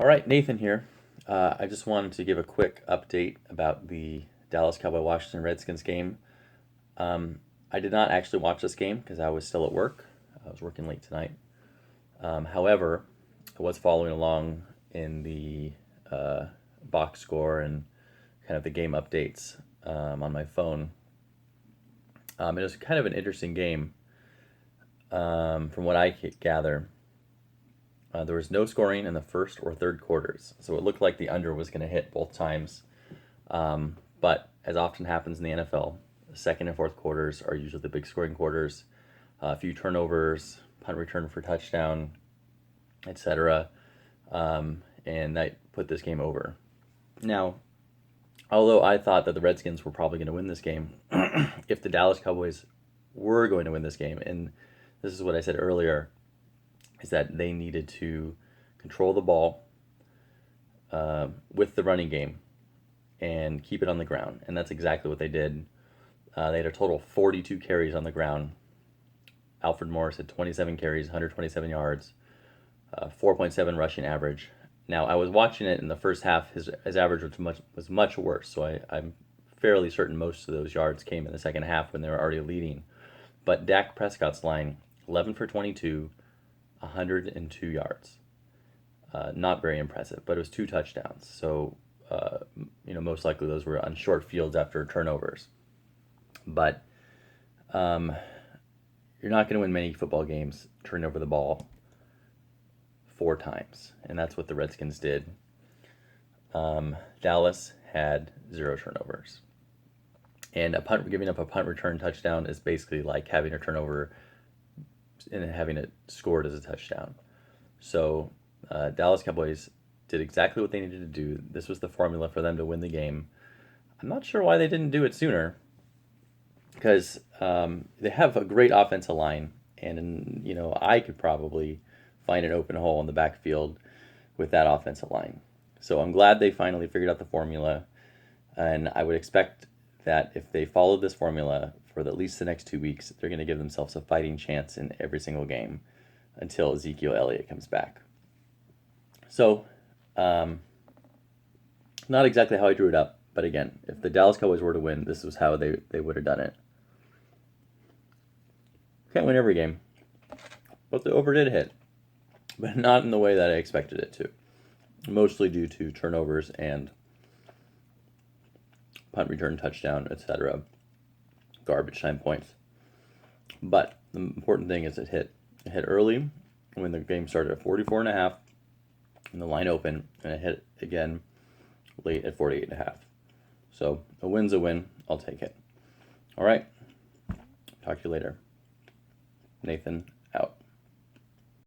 All right, Nathan here. I just wanted to give a quick update about the Dallas Cowboy Washington Redskins game. Um, I did not actually watch this game because I was still at work. I was working late tonight. However, I was following along in the box score and kind of the game updates on my phone. It was kind of an interesting game from what I could gather. There was no scoring in the first or third quarters, so it looked like the under was going to hit both times. But as often happens in the NFL, the second and fourth quarters are usually the big scoring quarters. A few turnovers, punt return for touchdown, etc. And that put this game over. Now, although I thought that the Redskins were probably going to win this game, if the Dallas Cowboys were going to win this game, and this is what I said earlier, is that they needed to control the ball with the running game and keep it on the ground. And that's exactly what they did. They had a total of 42 carries on the ground. Alfred Morris had 27 carries, 127 yards, 4.7 rushing average. Now, I was watching it in the first half. His average was much worse, so I'm fairly certain most of those yards came in the second half when they were already leading. But Dak Prescott's line, 11 for 22, 102 yards. Not very impressive, but it was two touchdowns. So, most likely those were on short fields after turnovers. But you're not going to win many football games turning over the ball four times, and that's what the Redskins did. Dallas had zero turnovers, and giving up a punt return touchdown is basically like having a turnover and having it scored as a touchdown. So Dallas Cowboys did exactly what they needed to do. This was the formula for them to win the game. I'm not sure why they didn't do it sooner, because they have a great offensive line, and I could probably find an open hole in the backfield with that offensive line. So I'm glad they finally figured out the formula, and I would expect that if they followed this formula for at least the next 2 weeks, they're going to give themselves a fighting chance in every single game until Ezekiel Elliott comes back. So, not exactly how I drew it up, but again, if the Dallas Cowboys were to win, this was how they would have done it. Can't win every game, but the over did hit, but not in the way that I expected it to. Mostly due to turnovers and punt return touchdown, etc. Garbage time points. But the important thing is it hit. It hit early when the game started at 44.5 and the line opened, and it hit again late at 48.5. So a win's a win. I'll take it. All right. Talk to you later. Nathan